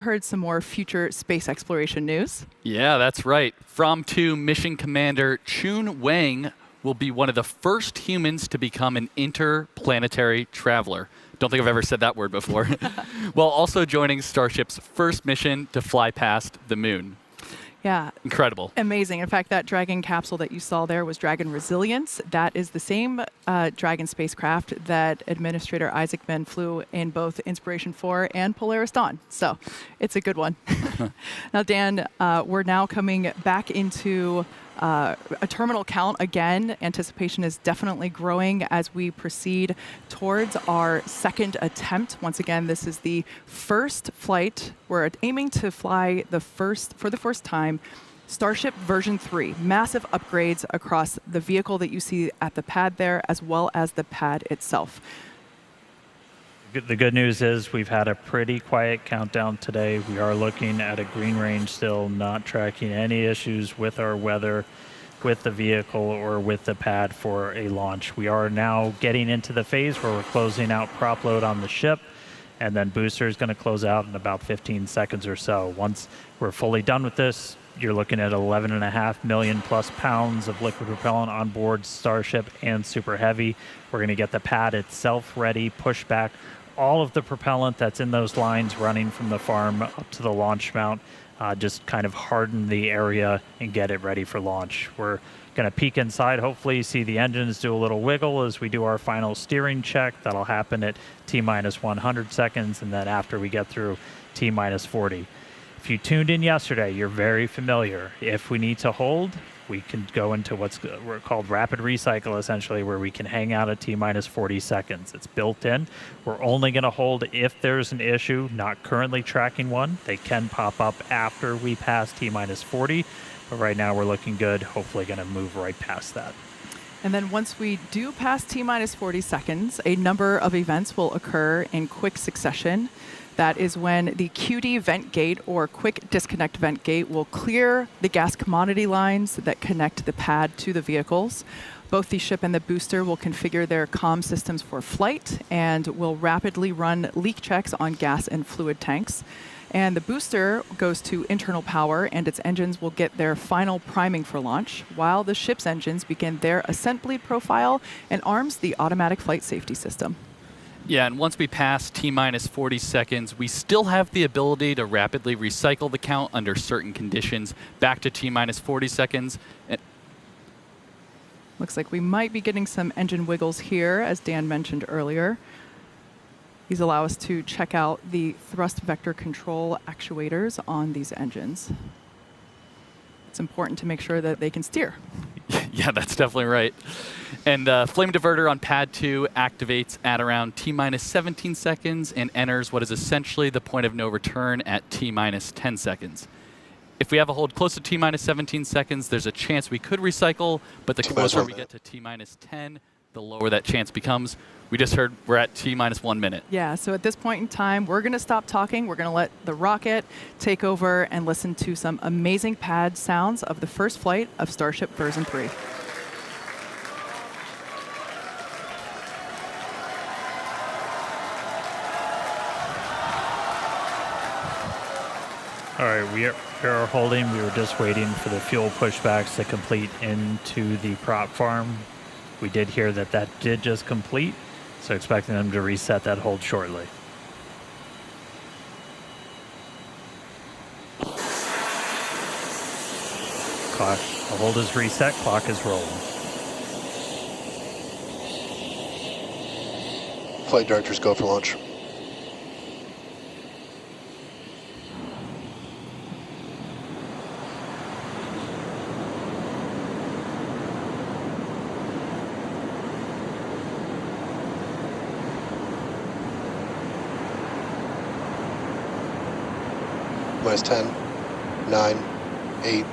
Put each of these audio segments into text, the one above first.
heard some more future space exploration news. Yeah, that's right. From 2 Mission Commander Chun Wang will be one of the first humans to become an interplanetary traveler. Don't think I've ever said that word before. While also joining Starship's first mission to fly past the moon. Yeah. Incredible. Amazing. In fact, that Dragon capsule that you saw there was Dragon Resilience. That is the same Dragon spacecraft that Administrator Isaacman flew in both Inspiration 4 and Polaris Dawn. So it's a good one. Now, Dan, we're now coming back into a terminal count again. Anticipation is definitely growing as we proceed towards our second attempt. Once again, this is the first flight. We're aiming to fly for the first time, Starship version 3. Massive upgrades across the vehicle that you see at the pad there, as well as the pad itself. The good news is we've had a pretty quiet countdown today. We are looking at a green range still, not tracking any issues with our weather, with the vehicle, or with the pad for a launch. We are now getting into the phase where we're closing out prop load on the ship, and then booster is going to close out in about 15 seconds or so. Once we're fully done with this, you're looking at 11.5 million plus pounds of liquid propellant on board Starship and Super Heavy. We're going to get the pad itself ready, push back all of the propellant that's in those lines running from the farm up to the launch mount, just kind of harden the area and get it ready for launch. We're going to peek inside, hopefully see the engines do a little wiggle as we do our final steering check. That'll happen at T-minus 100 seconds, and then after we get through T-minus 40. If you tuned in yesterday, you're very familiar. If we need to hold, we can go into what's called rapid recycle, essentially, where we can hang out at T-minus 40 seconds. It's built in. We're only going to hold if there's an issue, not currently tracking one. They can pop up after we pass T-minus 40, but right now we're looking good. Hopefully going to move right past that. And then once we do pass T-minus 40 seconds, a number of events will occur in quick succession. That is when the QD vent gate, or quick disconnect vent gate, will clear the gas commodity lines that connect the pad to the vehicles. Both the ship and the booster will configure their comm systems for flight and will rapidly run leak checks on gas and fluid tanks. And the booster goes to internal power, and its engines will get their final priming for launch, while the ship's engines begin their ascent bleed profile and arms the automatic flight safety system. Yeah, and once we pass T-minus 40 seconds, we still have the ability to rapidly recycle the count under certain conditions back to T-minus 40 seconds. Looks like we might be getting some engine wiggles here, as Dan mentioned earlier. These allow us to check out the thrust vector control actuators on these engines. It's important to make sure that they can steer. Yeah, that's definitely right. And flame diverter on pad 2 activates at around T-minus 17 seconds and enters what is essentially the point of no return at T-minus 10 seconds. If we have a hold close to T-minus 17 seconds, there's a chance we could recycle, but the closer we get to T-minus 10, the lower that chance becomes. We just heard we're at T-minus 1 minute. Yeah, so at this point in time, we're going to stop talking. We're going to let the rocket take over and listen to some amazing pad sounds of the first flight of Starship version 3. All right, we are holding. We were just waiting for the fuel pushbacks to complete into the prop farm. We did hear that that did just complete, so expecting them to reset that hold shortly. Clock, the hold is reset, clock is rolling. Flight directors go for launch. Minus 10, 9, 8,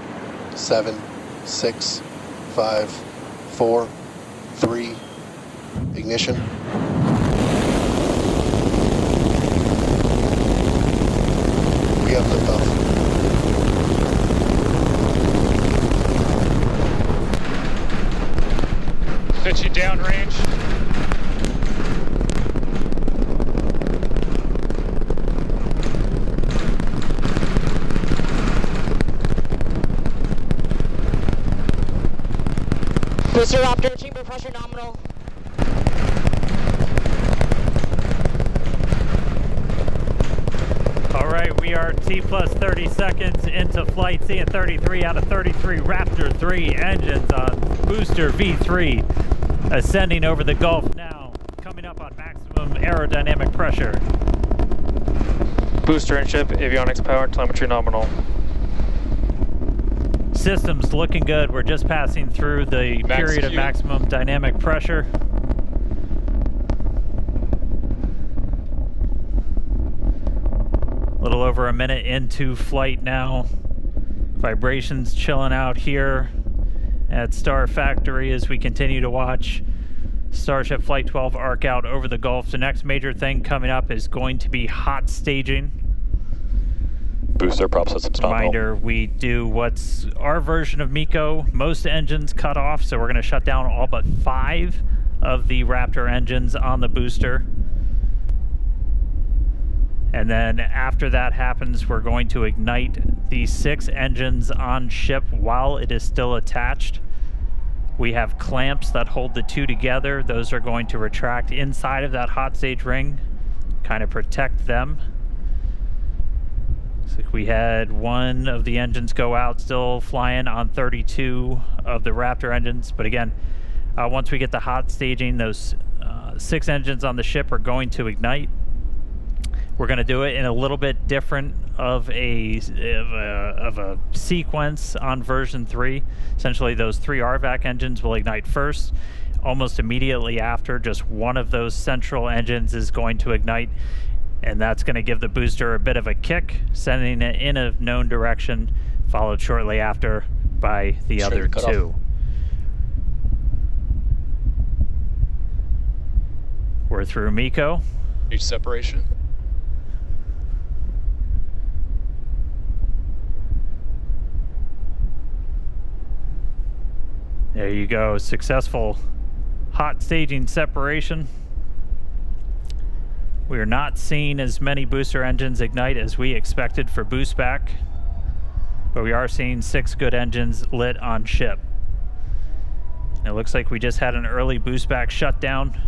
7, 6, 5, 4, 3, ignition. We have liftoff. Pitching downrange. Booster Raptor, chamber pressure nominal. All right, we are T plus 30 seconds into flight, seeing 33 out of 33 Raptor 3 engines on booster V3, ascending over the Gulf now, coming up on maximum aerodynamic pressure. Booster and ship, avionics, power, and telemetry nominal. Systems looking good. We're just passing through the period of maximum dynamic pressure. A little over a minute into flight now. Vibrations chilling out here at Star Factory as we continue to watch Starship Flight 12 arc out over the Gulf. The next major thing coming up is going to be hot staging. Booster prop systems nominal. Reminder, we do what's our version of MECO. Most engines cut off, so we're going to shut down all but 5 of the Raptor engines on the booster. And then after that happens, we're going to ignite the 6 engines on ship while it is still attached. We have clamps that hold the 2 together. Those are going to retract inside of that hot stage ring, kind of protect them. Looks like we had 1 of the engines go out, still flying on 32 of the Raptor engines. But again, once we get the hot staging, those 6 engines on the ship are going to ignite. We're going to do it in a little bit different of a sequence on version 3. Essentially, those 3 RVAC engines will ignite first. Almost immediately after, just 1 of those central engines is going to ignite, and that's going to give the booster a bit of a kick, sending it in a known direction, followed shortly after by the other 2. We're through MECO. Each separation. There you go, successful hot staging separation. We are not seeing as many booster engines ignite as we expected for boost back, but we are seeing 6 good engines lit on ship. It looks like we just had an early boost back shutdown.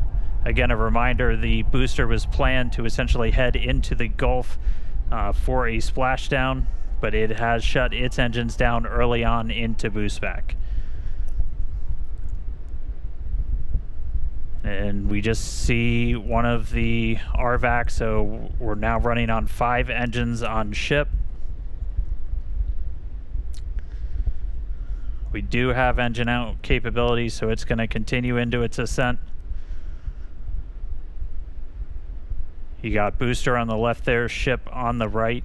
Again, a reminder, the booster was planned to essentially head into the Gulf for a splashdown, but it has shut its engines down early on into boost back. And we just see 1 of the RVAC, so we're now running on 5 engines on ship. We do have engine out capability, so it's going to continue into its ascent. You got booster on the left there, ship on the right.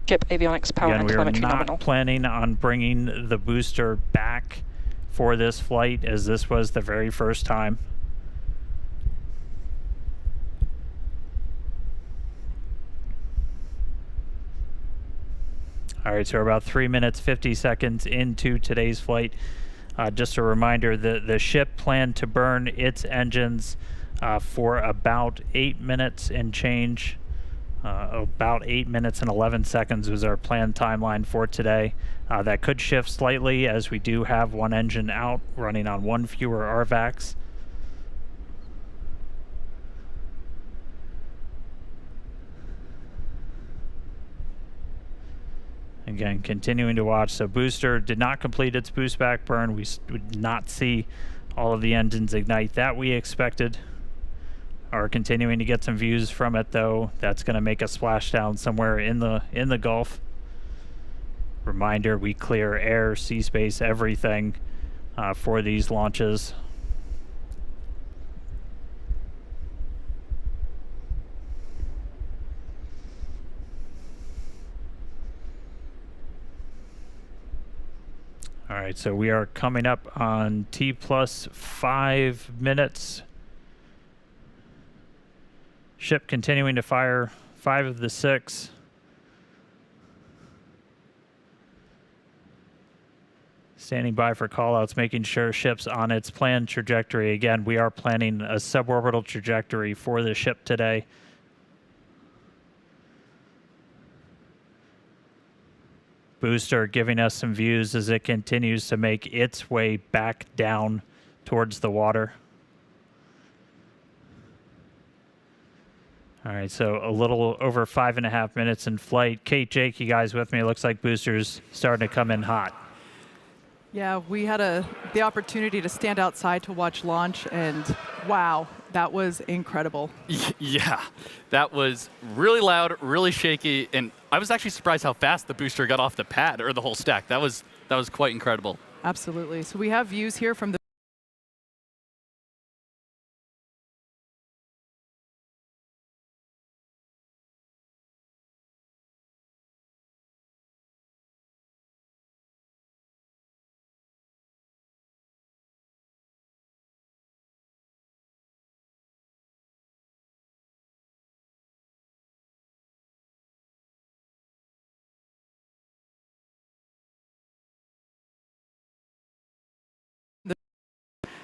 Ship, avionics, power, Again, and we are telemetry not nominal. planning on bringing the booster back for this flight, as this was the very first time. All right, so we're about 3 minutes, 50 seconds into today's flight. Just a reminder that the ship planned to burn its engines for about 8 minutes and change. About 8 minutes and 11 seconds was our planned timeline for today. That could shift slightly as we do have 1 engine out, running on 1 fewer RVACs. Again, continuing to watch. So booster did not complete its boost back burn. We did not see all of the engines ignite that we expected. Are continuing to get some views from it, though. That's going to make a splashdown somewhere in the Gulf. Reminder, we clear air, sea space, everything for these launches. All right, so we are coming up on T plus 5 minutes. Ship continuing to fire 5 of the 6. Standing by for callouts, making sure ship's on its planned trajectory. Again, we are planning a suborbital trajectory for the ship today. booster giving us some views as it continues to make its way back down towards the water. All right, so a little over 5.5 minutes in flight. Kate, Jake, you guys with me? It looks like booster's starting to come in hot. Yeah, we had the opportunity to stand outside to watch launch, and wow, that was incredible. Yeah, that was really loud, really shaky, and I was actually surprised how fast the booster got off the pad, or the whole stack. That was quite incredible. Absolutely. So we have views here from the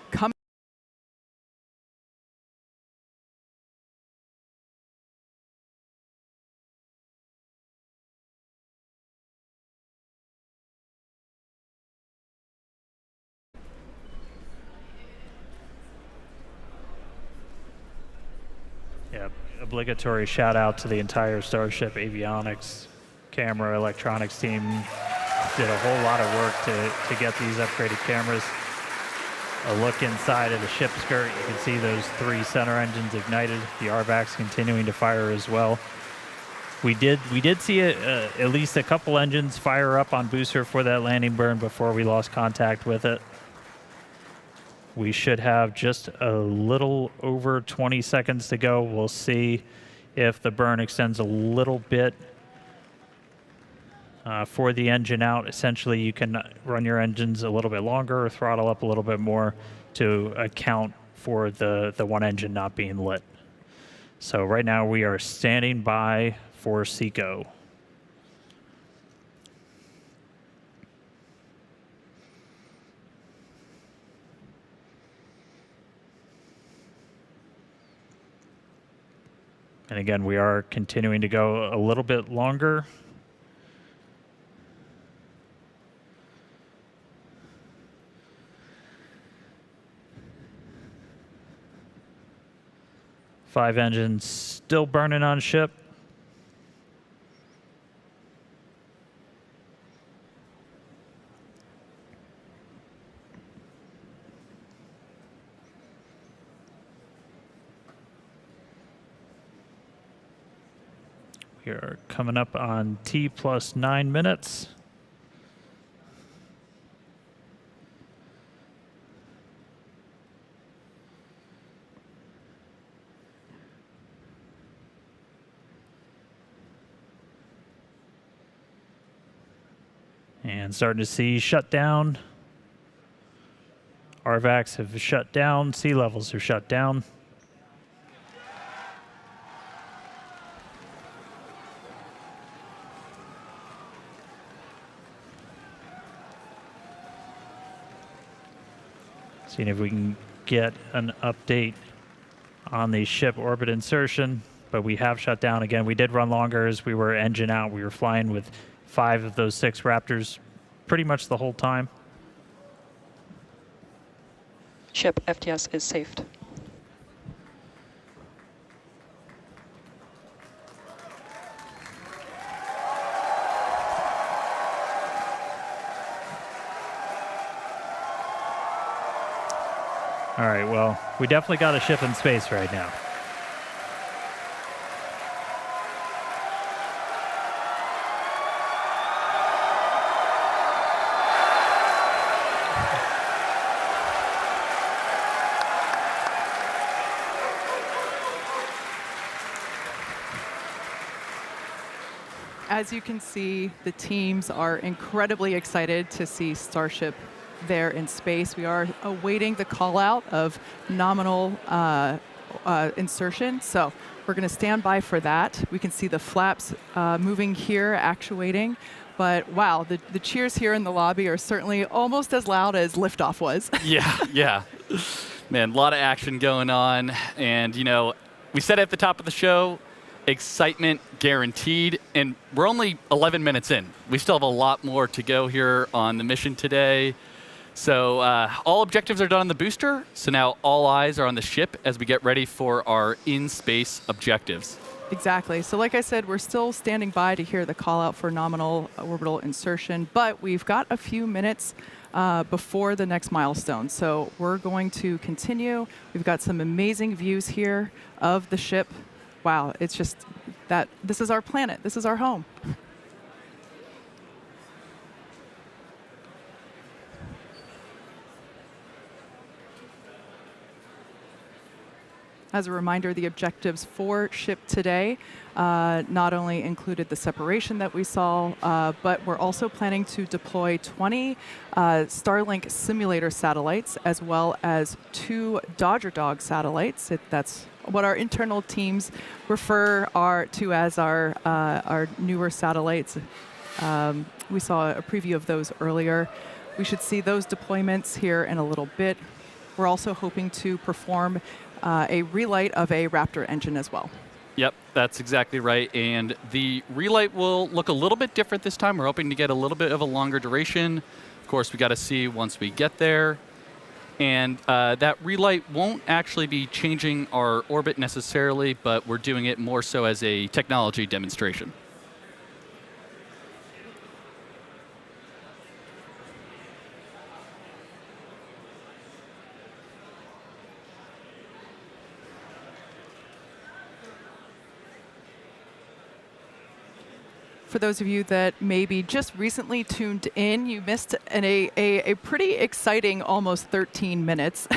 coming. Yeah, obligatory shout out to the entire Starship avionics, camera, electronics team. Did a whole lot of work to get these upgraded cameras. A look inside of the ship skirt, you can see those 3 center engines ignited. The RVAC's continuing to fire as well. We did see at least a couple engines fire up on booster for that landing burn before we lost contact with it. We should have just a little over 20 seconds to go. We'll see if the burn extends a little bit for the engine out. Essentially, you can run your engines a little bit longer or throttle up a little bit more to account for the one engine not being lit. So right now we are standing by for SECO. And again, we are continuing to go a little bit longer. Five engines still burning on ship. We are coming up on T plus 9 minutes. And starting to see shutdown. RVACs have shut down. Sea levels are shut down. Seeing if we can get an update on the ship orbit insertion, but we have shut down again. We did run longer as we were engine out. We were flying with 5 of those 6 Raptors pretty much the whole time. Ship FTS is safed. All right, well, we definitely got a ship in space right now. As you can see, the teams are incredibly excited to see Starship there in space. We are awaiting the call out of nominal insertion, so we're going to stand by for that. We can see the flaps moving here, actuating, but wow, the cheers here in the lobby are certainly almost as loud as liftoff was. Yeah. Man, a lot of action going on, and you know, we said at the top of the show, excitement guaranteed, and we're only 11 minutes in. We still have a lot more to go here on the mission today. So all objectives are done on the booster, so now all eyes are on the ship as we get ready for our in-space objectives. Exactly. So like I said, we're still standing by to hear the call out for nominal orbital insertion, but we've got a few minutes before the next milestone. So we're going to continue. We've got some amazing views here of the ship. Wow, it's just that this is our planet. This is our home. As a reminder, the objectives for ship today not only included the separation that we saw, but we're also planning to deploy 20 Starlink simulator satellites, as well as 2 Dodger Dog satellites. That's what our internal teams refer to as our newer satellites. We saw a preview of those earlier. We should see those deployments here in a little bit. We're also hoping to perform a relight of a Raptor engine as well. Yep, that's exactly right. And the relight will look a little bit different this time. We're hoping to get a little bit of a longer duration. Of course, we got to see once we get there. And that relight won't actually be changing our orbit necessarily, but we're doing it more so as a technology demonstration. For those of you that maybe just recently tuned in, you missed a pretty exciting almost 13 minutes.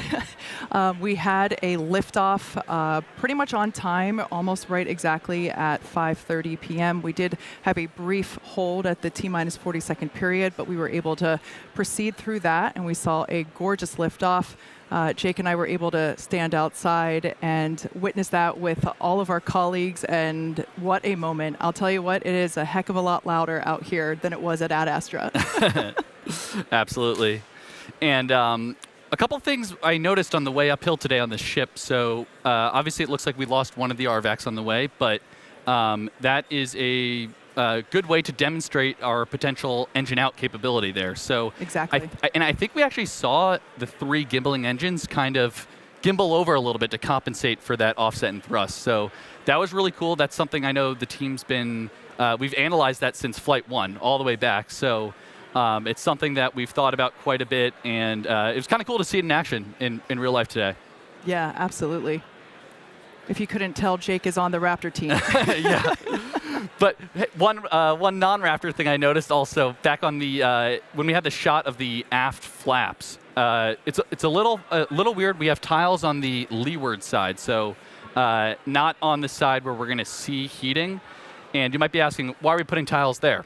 We had a liftoff pretty much on time, almost right exactly at 5:30 p.m. We did have a brief hold at the T-minus 40-second period, but we were able to proceed through that, and we saw a gorgeous liftoff. Jake and I were able to stand outside and witness that with all of our colleagues, and what a moment. I'll tell you what, it is a heck of a lot louder out here than it was at Ad Astra. Absolutely. And a couple things I noticed on the way uphill today on the ship. So obviously it looks like we lost one of the RVACs on the way, but that is a good way to demonstrate our potential engine out capability there. So Exactly. I think we actually saw the 3 gimbaling engines kind of gimbal over a little bit to compensate for that offset and thrust. So that was really cool. That's something I know the team's been, we've analyzed that since Flight 1 all the way back. So it's something that we've thought about quite a bit, and it was kind of cool to see it in action in real life today. Yeah, absolutely. If you couldn't tell, Jake is on the Raptor team. Yeah. But one non-Raptor thing I noticed also back on the when we had the shot of the aft flaps, it's a little weird. We have tiles on the leeward side, so not on the side where we're going to see heating. And you might be asking, why are we putting tiles there?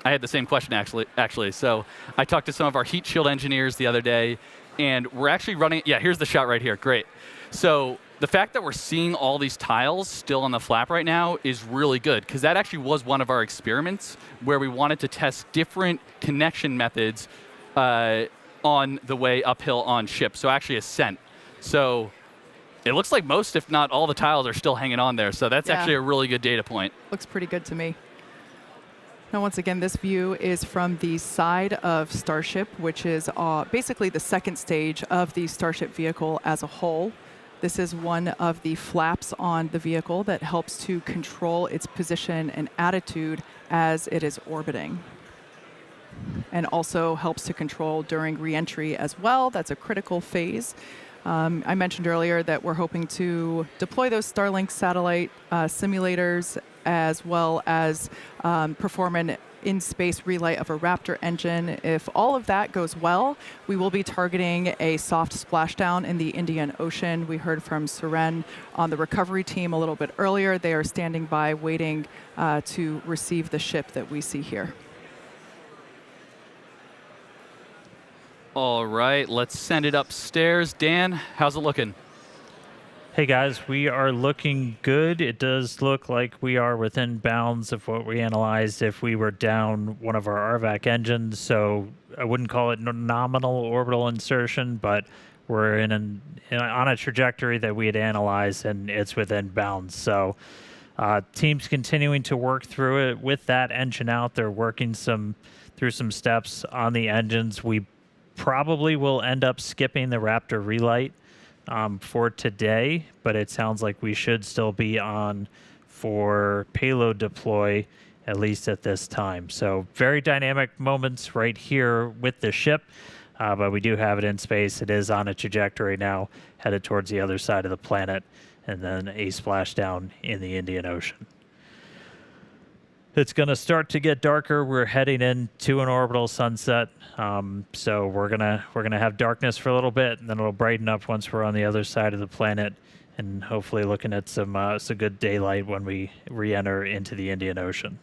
I had the same question actually. So I talked to some of our heat shield engineers the other day, and we're actually running. Yeah, here's the shot right here. Great. So the fact that we're seeing all these tiles still on the flap right now is really good, because that actually was one of our experiments where we wanted to test different connection methods on the way uphill on ship, so actually ascent. So it looks like most, if not all, the tiles are still hanging on there, so that's actually a really good data point. Looks pretty good to me. Now, once again, this view is from the side of Starship, which is basically the second stage of the Starship vehicle as a whole. This is one of the flaps on the vehicle that helps to control its position and attitude as it is orbiting, and also helps to control during re-entry as well. That's a critical phase. I mentioned earlier that we're hoping to deploy those Starlink satellite simulators, as well as perform an in-space relight of a Raptor engine. If all of that goes well, we will be targeting a soft splashdown in the Indian Ocean. We heard from Suren on the recovery team a little bit earlier. They are standing by waiting to receive the ship that we see here. All right, let's send it upstairs. Dan, how's it looking? Hey guys, we are looking good. It does look like we are within bounds of what we analyzed if we were down one of our RVAC engines. So I wouldn't call it nominal orbital insertion, but we're on a trajectory that we had analyzed, and it's within bounds. So Team's continuing to work through it with that engine out. They're working through some steps on the engines. We probably will end up skipping the Raptor relight for today, but it sounds like we should still be on for payload deploy, at least at this time. So very dynamic moments right here with the ship, but we do have it in space. It is on a trajectory now, headed towards the other side of the planet, and then a splashdown in the Indian Ocean. It's going to start to get darker. We're heading into an orbital sunset, so we're gonna have darkness for a little bit, and then it'll brighten up once we're on the other side of the planet, and hopefully looking at some good daylight when we re-enter into the Indian Ocean.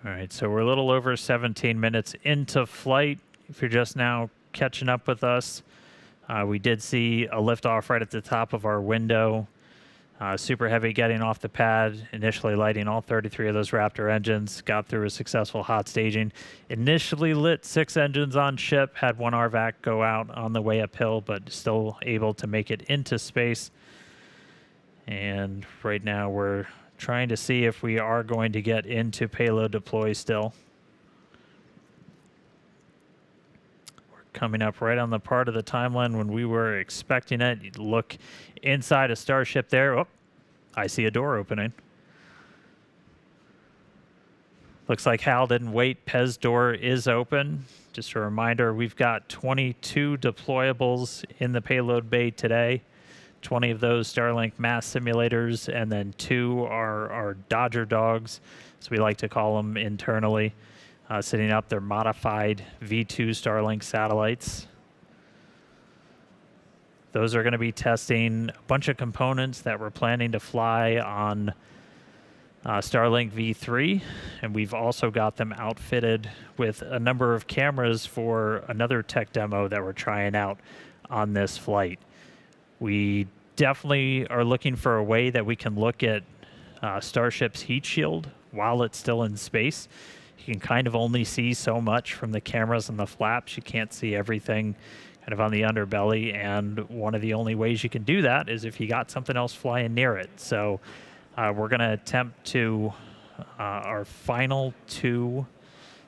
All right, so we're a little over 17 minutes into flight. If you're just now catching up with us, we did see a liftoff right at the top of our window. Super Heavy getting off the pad, initially lighting all 33 of those Raptor engines, got through a successful hot staging. Initially lit 6 engines on ship, had 1 RVAC go out on the way uphill, but still able to make it into space. And right now we're trying to see if we are going to get into payload deploy still. We're coming up right on the part of the timeline when we were expecting it. You look inside a Starship there. Oh, I see a door opening. Looks like Hal didn't wait. Pez door is open. Just a reminder, we've got 22 deployables in the payload bay today. 20 of those Starlink mass simulators, and then 2 are Dodger dogs, as we like to call them internally, sitting up their modified V2 Starlink satellites. Those are going to be testing a bunch of components that we're planning to fly on Starlink V3, and we've also got them outfitted with a number of cameras for another tech demo that we're trying out on this flight. We definitely are looking for a way that we can look at Starship's heat shield while it's still in space. You can kind of only see so much from the cameras and the flaps. You can't see everything kind of on the underbelly, and one of the only ways you can do that is if you got something else flying near it. So we're going to attempt to our final 2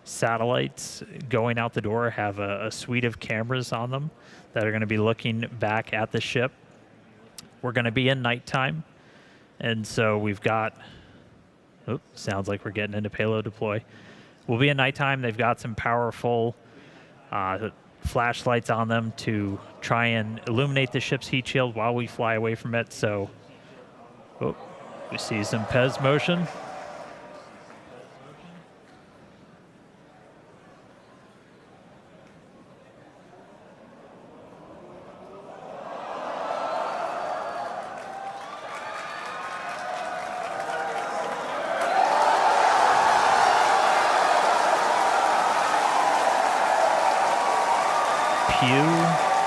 satellites going out the door have a suite of cameras on them that are going to be looking back at the ship. We're going to be in nighttime, and so we've got, sounds like we're getting into payload deploy. We'll be in nighttime. They've got some powerful flashlights on them to try and illuminate the ship's heat shield while we fly away from it. So, we see some Pez motion.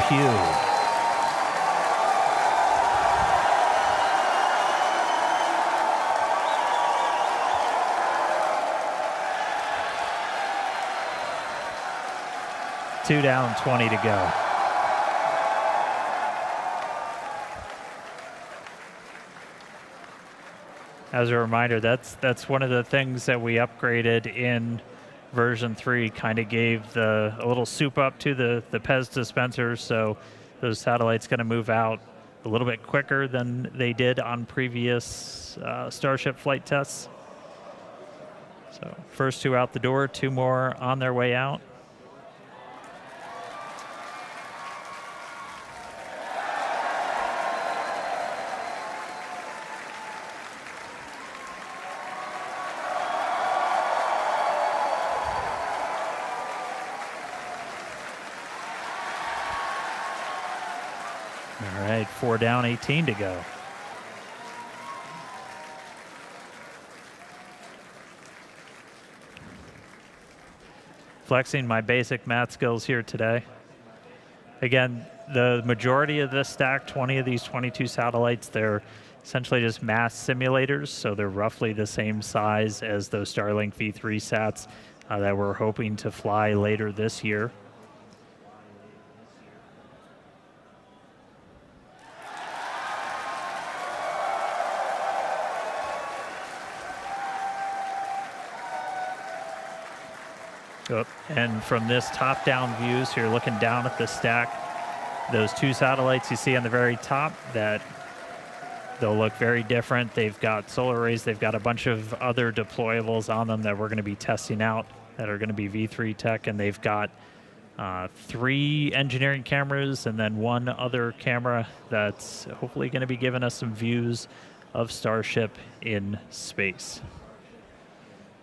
Pew. 2 down, 20 to go. As a reminder, that's one of the things that we upgraded in version 3, kind of gave a little soup up to the Pez dispensers, so those satellites going to move out a little bit quicker than they did on previous Starship flight tests. So first 2 out the door, 2 more on their way out. All right, 4 down, 18 to go. flexing my basic math skills here today. Again, the majority of this stack, 20 of these 22 satellites, they're essentially just mass simulators, so they're roughly the same size as those Starlink V3 sats that we're hoping to fly later this year. And from this top-down view, so you're looking down at the stack, those two satellites you see on the very top, that they'll look very different. They've got solar arrays. They've got a bunch of other deployables on them that we're going to be testing out that are going to be V3 tech, and they've got 3 engineering cameras and then 1 other camera that's hopefully going to be giving us some views of Starship in space.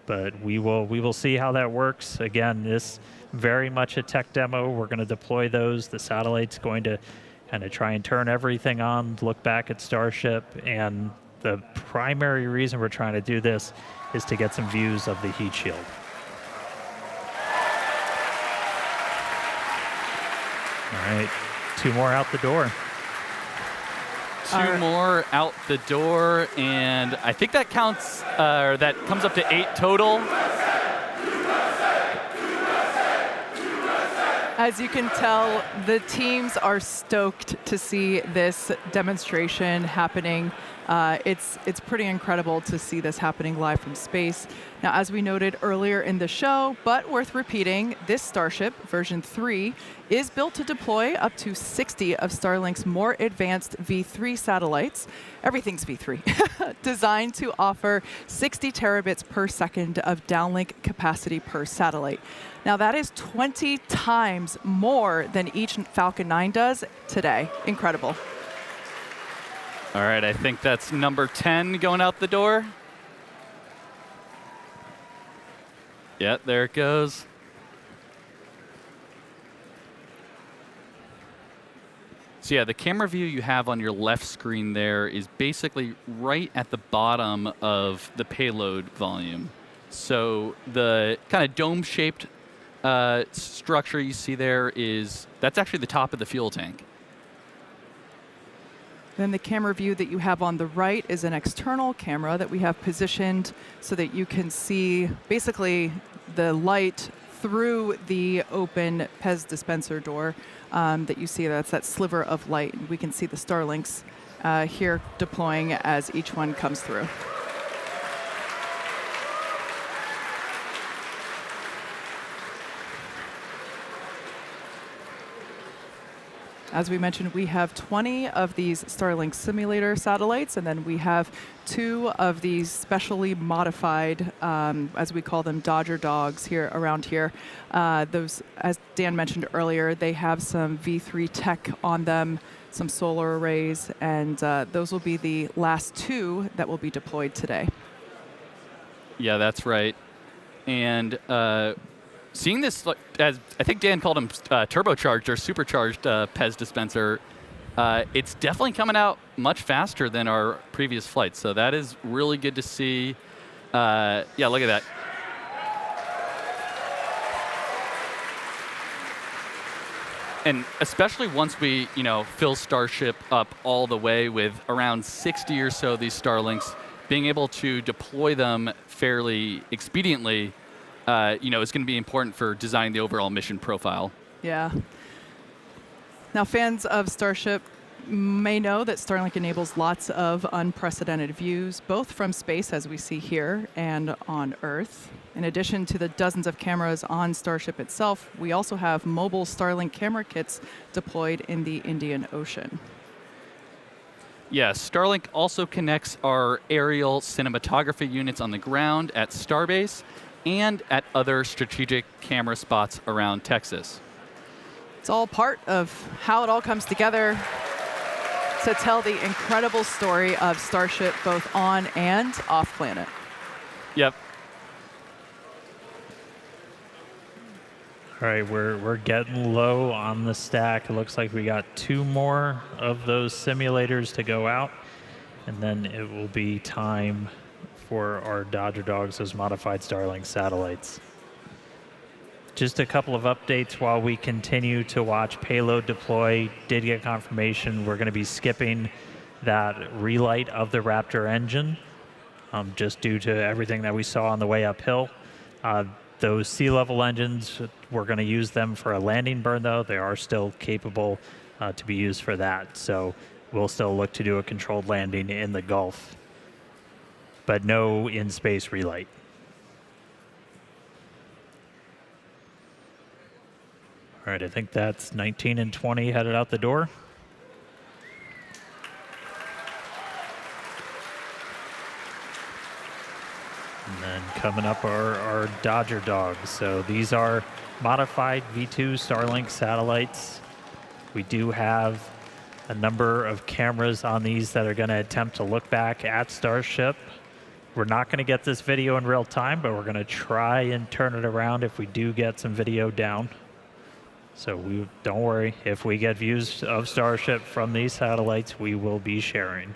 But we will see how that works. Again, this very much a tech demo. We're going to deploy those. The satellite's going to kind of try and turn everything on, look back at Starship, and the primary reason we're trying to do this is to get some views of the heat shield. All right, 2 more out the door. 2 more out the door, and I think that counts, or that comes up to 8 total. As you can tell, the teams are stoked to see this demonstration happening. It's pretty incredible to see this happening live from space. Now, as we noted earlier in the show, but worth repeating, this Starship version 3 is built to deploy up to 60 of Starlink's more advanced V3 satellites. Everything's V3. Designed to offer 60 terabits per second of downlink capacity per satellite. Now, that is 20 times more than each Falcon 9 does today. Incredible. All right, I think that's number 10 going out the door. Yeah, there it goes. So yeah, the camera view you have on your left screen there is basically right at the bottom of the payload volume. So the kind of dome-shaped structure you see there that's actually the top of the fuel tank. Then the camera view that you have on the right is an external camera that we have positioned so that you can see basically the light through the open PEZ dispenser door that you see. That's that sliver of light. We can see the Starlinks here deploying as each one comes through. As we mentioned, we have 20 of these Starlink simulator satellites, and then we have 2 of these specially modified, as we call them, Dodger dogs here around here. Those, as Dan mentioned earlier, they have some V3 tech on them, some solar arrays, and those will be the last 2 that will be deployed today. Yeah, that's right. And seeing this, as I think Dan called them turbocharged or supercharged PEZ dispenser, it's definitely coming out much faster than our previous flights. So that is really good to see. Yeah, look at that. And especially once we, fill Starship up all the way with around 60 or so of these Starlinks, being able to deploy them fairly expediently is going to be important for designing the overall mission profile. Yeah. Now, fans of Starship may know that Starlink enables lots of unprecedented views, both from space, as we see here, and on Earth. In addition to the dozens of cameras on Starship itself, we also have mobile Starlink camera kits deployed in the Indian Ocean. Yes, Starlink also connects our aerial cinematography units on the ground at Starbase and at other strategic camera spots around Texas. It's all part of how it all comes together to tell the incredible story of Starship both on and off planet. Yep. All right, we're getting low on the stack. It looks like we got 2 more of those simulators to go out, and then it will be time for our Dodger Dogs, those modified Starlink satellites. Just a couple of updates while we continue to watch payload deploy. Did get confirmation we're going to be skipping that relight of the Raptor engine, just due to everything that we saw on the way uphill. Those sea level engines, we're going to use them for a landing burn, though. They are still capable to be used for that. So we'll still look to do a controlled landing in the Gulf, but no in-space relight. All right, I think that's 19 and 20 headed out the door. And then coming up are our Dodger dogs. So these are modified V2 Starlink satellites. We do have a number of cameras on these that are going to attempt to look back at Starship. We're not going to get this video in real time, but we're going to try and turn it around if we do get some video down. So don't worry, if we get views of Starship from these satellites, we will be sharing.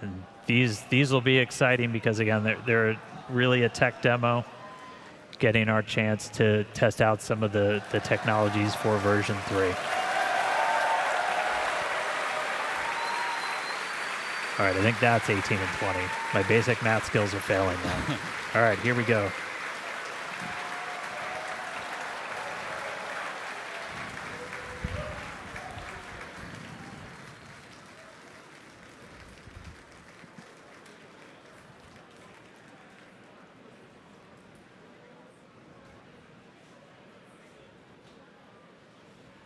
And these will be exciting because, again, they're really a tech demo, getting our chance to test out some of the technologies for version 3. All right, I think that's 18 and 20. My basic math skills are failing now. All right, here we go.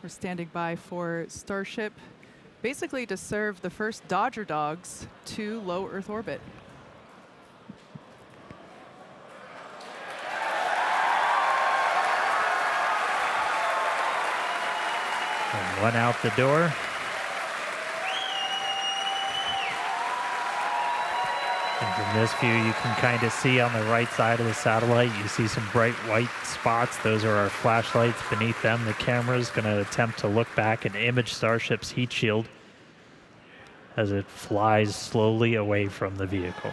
We're standing by for Starship, basically to serve the first Dodger dogs to low Earth orbit. And one out the door. And from this view, you can kind of see on the right side of the satellite, you see some bright white spots. Those are our flashlights. Beneath them, the camera is going to attempt to look back and image Starship's heat shield as it flies slowly away from the vehicle.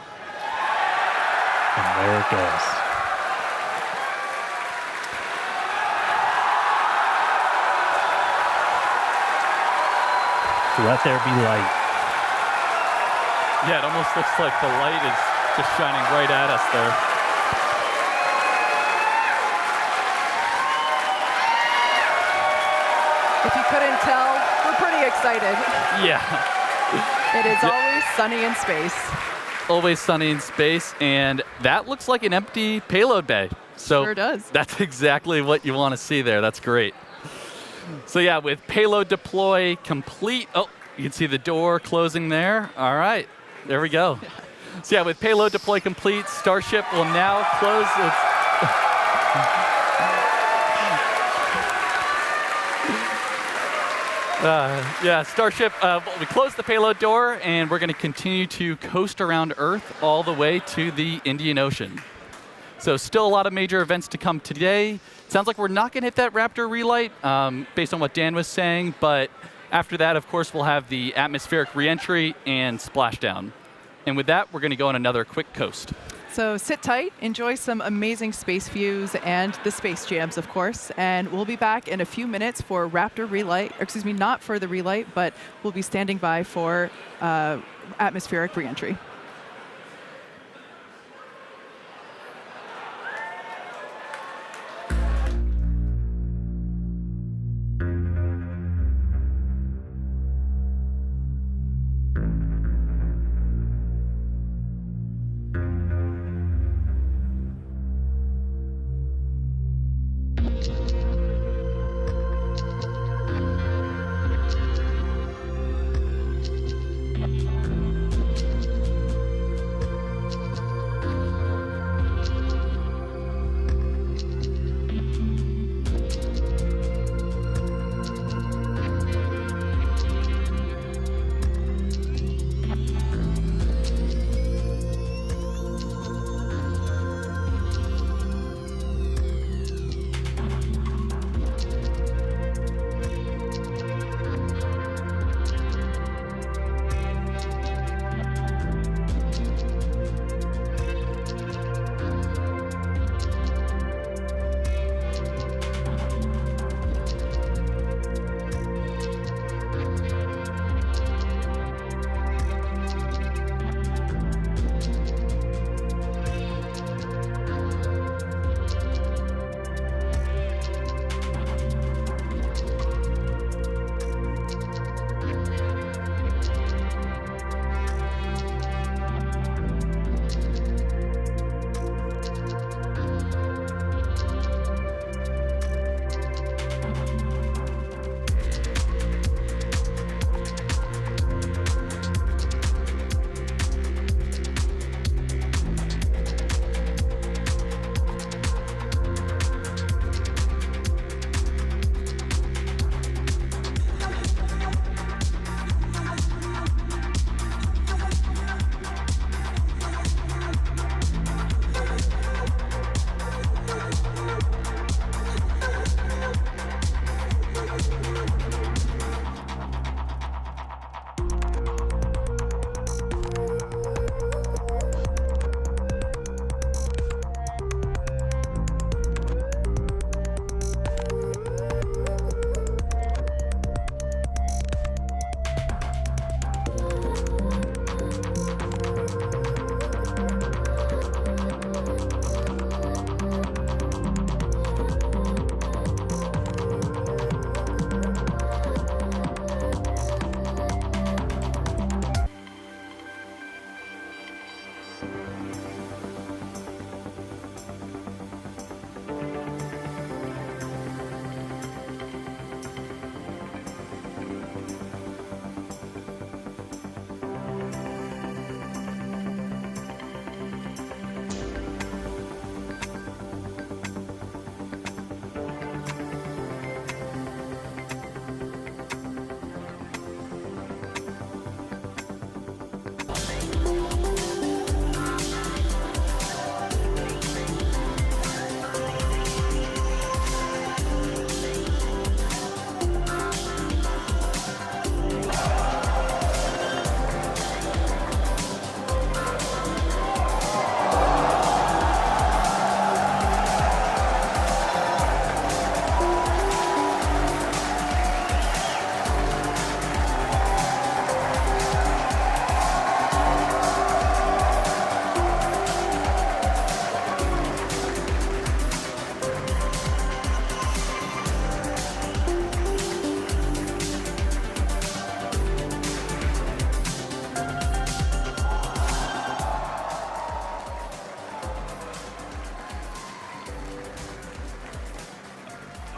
And there it goes. Let there be light. Yeah, it almost looks like the light is just shining right at us there. If you couldn't tell, we're pretty excited. Yeah. It is always sunny in space. Always sunny in space, and that looks like an empty payload bay. So Sure does. That's exactly what you want to see there. That's great. So yeah, with payload deploy complete. Oh, you can see the door closing there. All right, there we go. So yeah, with payload deploy complete, Starship will now close its... yeah, Starship, we closed the payload door, and we're going to continue to coast around Earth all the way to the Indian Ocean. So still a lot of major events to come today. Sounds like we're not going to hit that Raptor relight based on what Dan was saying, but after that, of course, we'll have the atmospheric reentry and splashdown. And with that, we're going to go on another quick coast. So sit tight, enjoy some amazing space views and the space jams, of course. And we'll be back in a few minutes for Raptor relight, or excuse me, not for the relight, but we'll be standing by for atmospheric reentry.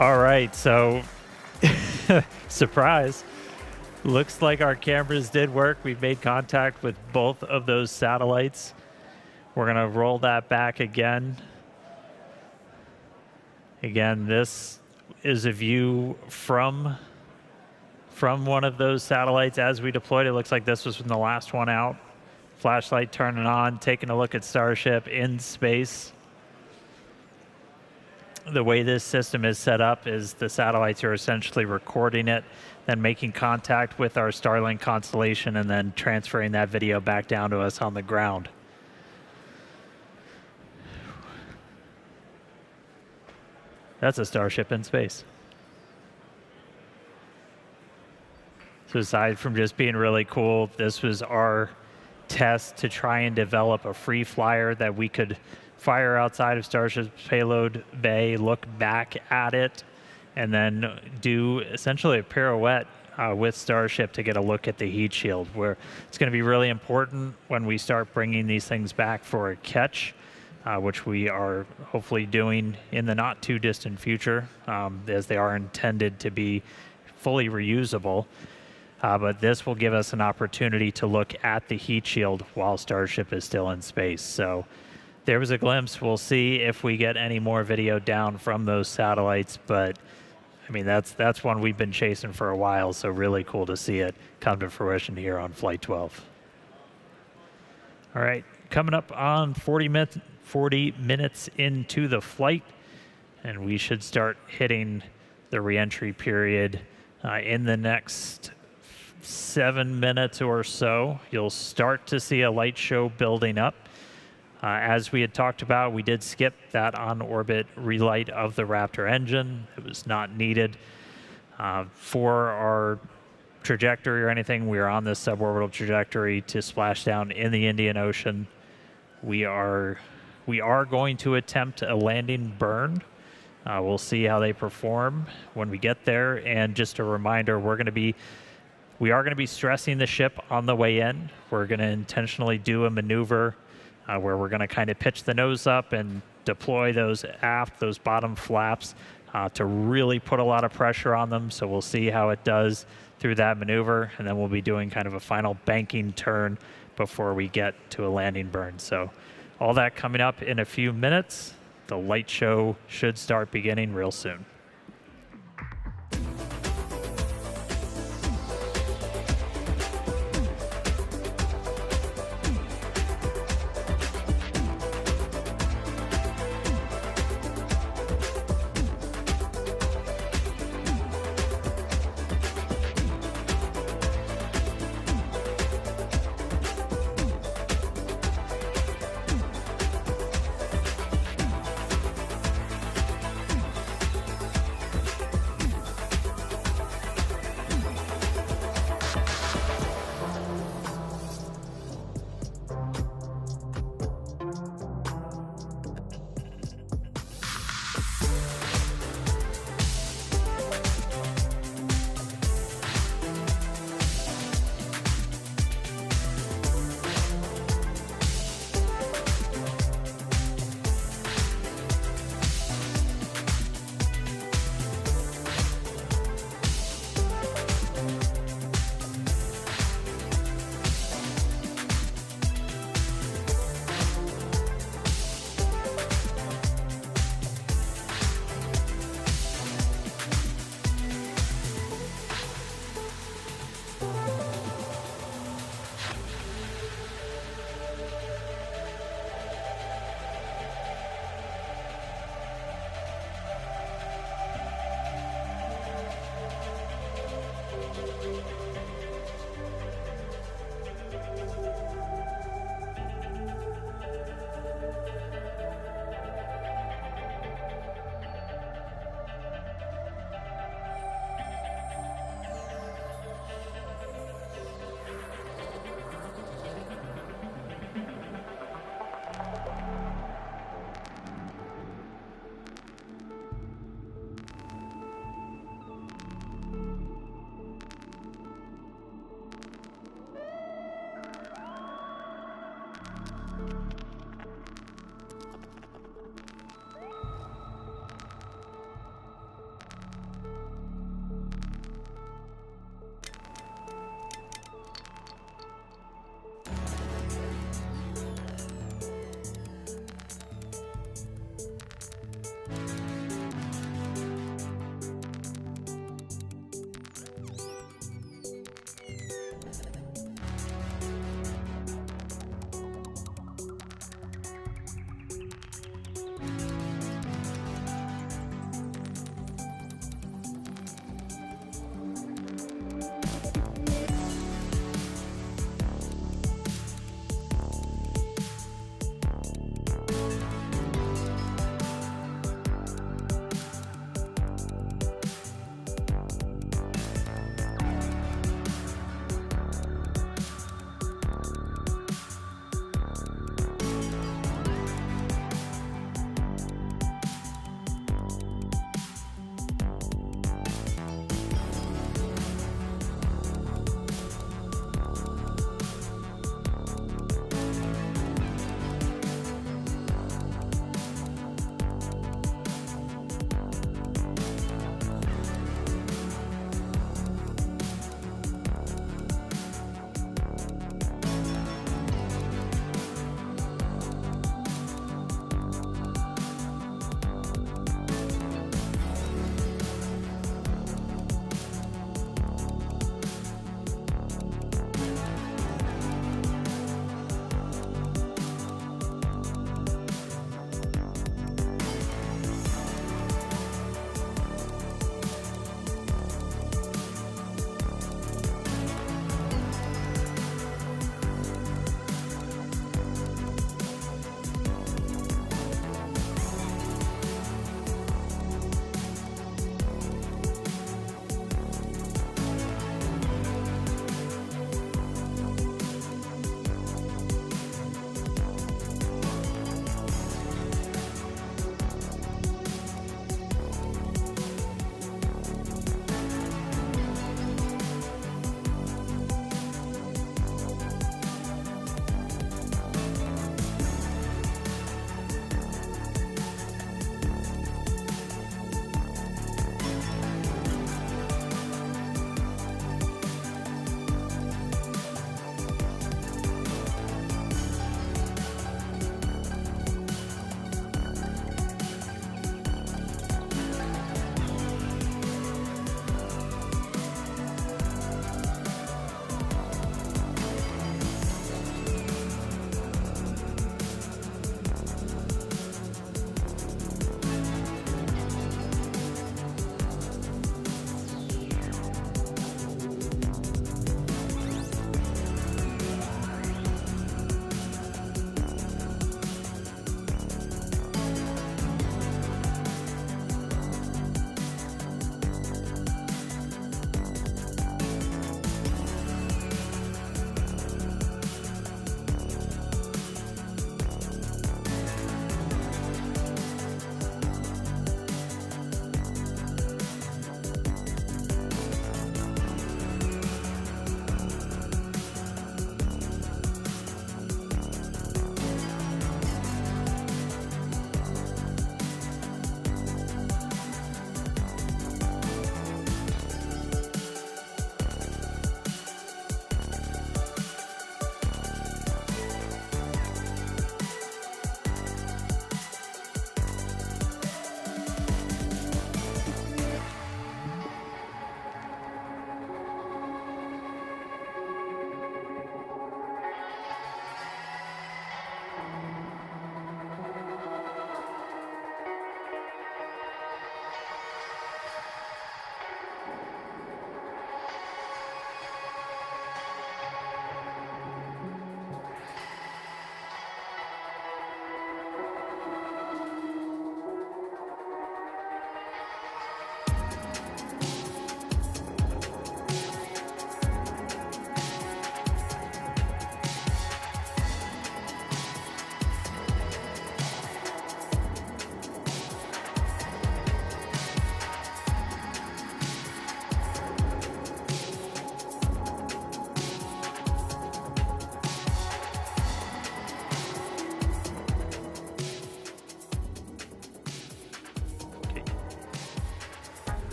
All right, so surprise. Looks like our cameras did work. We've made contact with both of those satellites. We're going to roll that back again. Again, this is a view from one of those satellites as we deployed. It looks like this was from the last one out. Flashlight turning on, taking a look at Starship in space. The way this system is set up is the satellites are essentially recording it, then making contact with our Starlink constellation, and then transferring that video back down to us on the ground. That's a Starship in space. So aside from just being really cool, this was our test to try and develop a free flyer that we could fire outside of Starship's payload bay, look back at it, and then do essentially a pirouette with Starship to get a look at the heat shield, where it's going to be really important when we start bringing these things back for a catch, which we are hopefully doing in the not too distant future, as they are intended to be fully reusable. But this will give us an opportunity to look at the heat shield while Starship is still in space. So there was a glimpse. We'll see if we get any more video down from those satellites. But I mean, that's one we've been chasing for a while. So really cool to see it come to fruition here on Flight 12. All right, coming up on 40 minutes into the flight, and we should start hitting the reentry period in the next 7 minutes or so. You'll start to see a light show building up. As we had talked about, we did skip that on-orbit relight of the Raptor engine. It was not needed for our trajectory or anything. We are on this suborbital trajectory to splash down in the Indian Ocean. We are going to attempt a landing burn. We'll see how they perform when we get there. And just a reminder, we are going to be stressing the ship on the way in. We're going to intentionally do a maneuver where we're going to kind of pitch the nose up and deploy those bottom flaps to really put a lot of pressure on them. So we'll see how it does through that maneuver, and then we'll be doing kind of a final banking turn before we get to a landing burn. So all that coming up in a few minutes. The light show should start beginning real soon.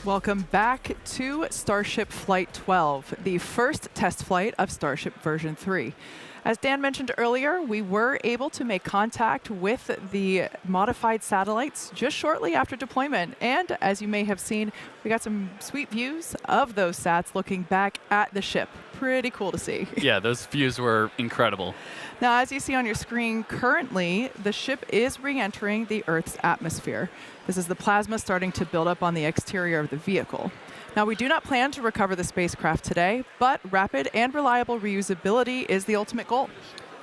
Welcome back to Starship Flight 12, the first test flight of Starship version 3. As Dan mentioned earlier, we were able to make contact with the modified satellites just shortly after deployment. And as you may have seen, we got some sweet views of those sats looking back at the ship. Pretty cool to see. Yeah, those views were incredible. Now, as you see on your screen, currently the ship is re-entering the Earth's atmosphere. This is the plasma starting to build up on the exterior of the vehicle. Now, we do not plan to recover the spacecraft today, but rapid and reliable reusability is the ultimate goal.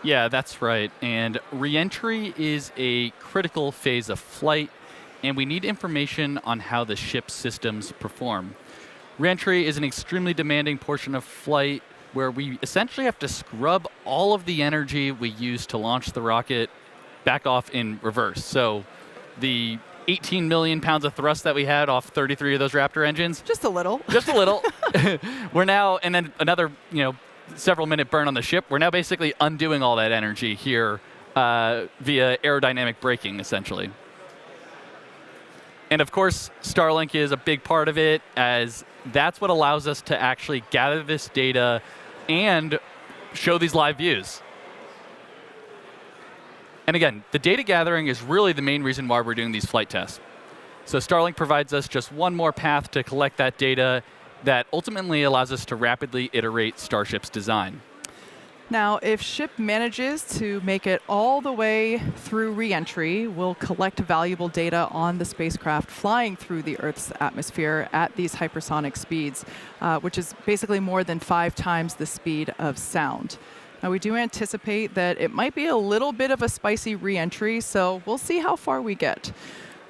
Yeah, that's right. And re-entry is a critical phase of flight, and we need information on how the ship's systems perform. Re-entry is an extremely demanding portion of flight where we essentially have to scrub all of the energy we use to launch the rocket back off in reverse. So the 18 million pounds of thrust that we had off 33 of those Raptor engines. Just a little. Just a little. We're now, and then another, several minute burn on the ship. We're now basically undoing all that energy here via aerodynamic braking, essentially. And of course, Starlink is a big part of it, as that's what allows us to actually gather this data and show these live views. And again, the data gathering is really the main reason why we're doing these flight tests. So Starlink provides us just one more path to collect that data that ultimately allows us to rapidly iterate Starship's design. Now, if ship manages to make it all the way through re-entry, we'll collect valuable data on the spacecraft flying through the Earth's atmosphere at these hypersonic speeds, which is basically more than 5 times the speed of sound. Now, we do anticipate that it might be a little bit of a spicy re-entry, so we'll see how far we get.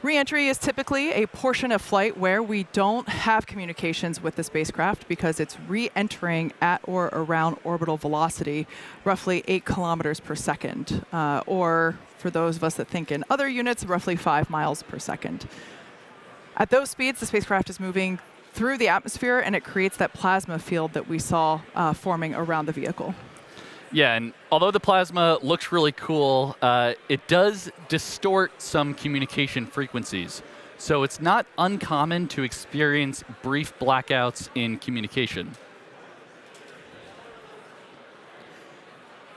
Re-entry is typically a portion of flight where we don't have communications with the spacecraft because it's re-entering at or around orbital velocity, roughly 8 kilometers per second, or for those of us that think in other units, roughly 5 miles per second. At those speeds, the spacecraft is moving through the atmosphere, and it creates that plasma field that we saw forming around the vehicle. Yeah, and although the plasma looks really cool, it does distort some communication frequencies. So it's not uncommon to experience brief blackouts in communication.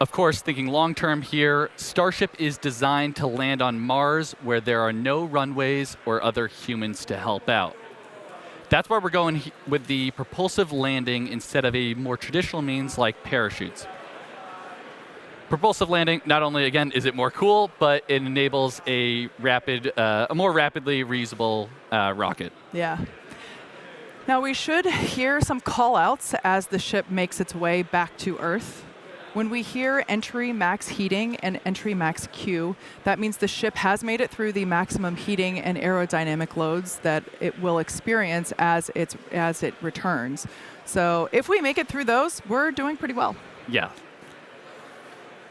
Of course, thinking long-term here, Starship is designed to land on Mars where there are no runways or other humans to help out. That's why we're going with the propulsive landing instead of a more traditional means like parachutes. Propulsive landing, not only, again, is it more cool, but it enables a more rapidly reusable rocket. Yeah. Now, we should hear some call-outs as the ship makes its way back to Earth. When we hear entry max heating and entry max Q, that means the ship has made it through the maximum heating and aerodynamic loads that it will experience as it returns. So if we make it through those, we're doing pretty well. Yeah.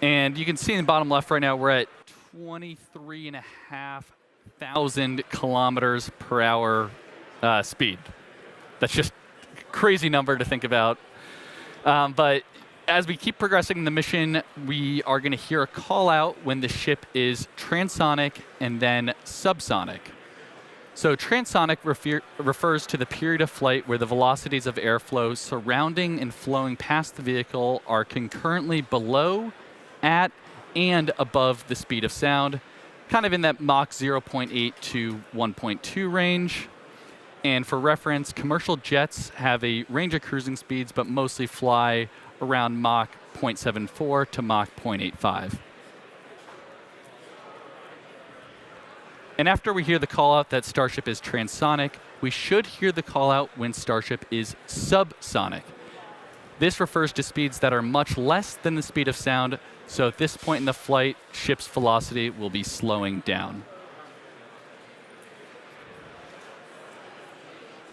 And you can see in the bottom left right now, we're at 23,500 kilometers per hour speed. That's just a crazy number to think about. But as we keep progressing the mission, we are going to hear a call out when the ship is transonic and then subsonic. So transonic refers to the period of flight where the velocities of airflow surrounding and flowing past the vehicle are concurrently below, at, and above the speed of sound, kind of in that Mach 0.8 to 1.2 range. And for reference, commercial jets have a range of cruising speeds, but mostly fly around Mach 0.74 to Mach 0.85. And after we hear the call out that Starship is transonic, we should hear the call out when Starship is subsonic. This refers to speeds that are much less than the speed of sound, so at this point in the flight, ship's velocity will be slowing down.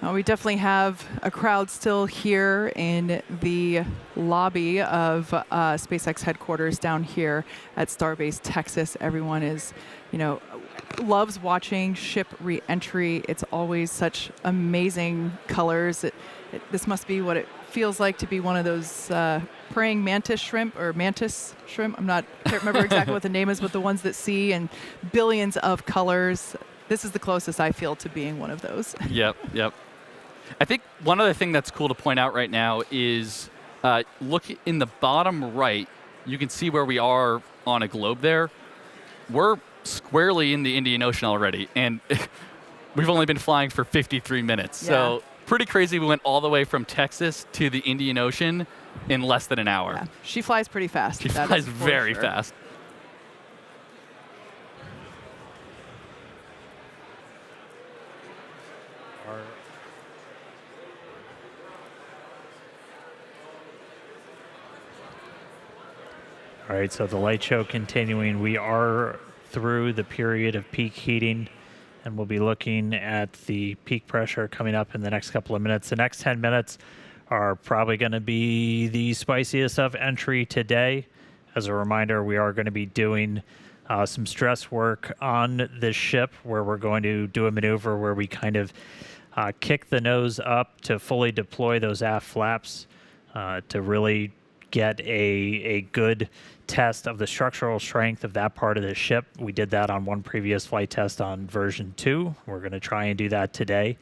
We definitely have a crowd still here in the lobby of SpaceX headquarters down here at Starbase, Texas. Everyone is, loves watching ship re-entry. It's always such amazing colors. This must be what it feels like to be one of those praying mantis shrimp. I can't remember exactly what the name is, but the ones that see in billions of colors. This is the closest I feel to being one of those. Yep. I think one other thing that's cool to point out right now is look in the bottom right. You can see where we are on a globe there. We're squarely in the Indian Ocean already, and we've only been flying for 53 minutes. Yeah. So pretty crazy. We went all the way from Texas to the Indian Ocean in less than an hour. Yeah. She flies pretty fast. She that flies is for very sure. fast. All right, so the light show continuing. We are through the period of peak heating, and we'll be looking at the peak pressure coming up in the next couple of minutes. The next 10 minutes are probably going to be the spiciest of entry today. As a reminder, we are going to be doing some stress work on the ship, where we're going to do a maneuver where we kind of kick the nose up to fully deploy those aft flaps to really get a good test of the structural strength of that part of the ship. We did that on one previous flight test on version 2. We're going to try and do that today.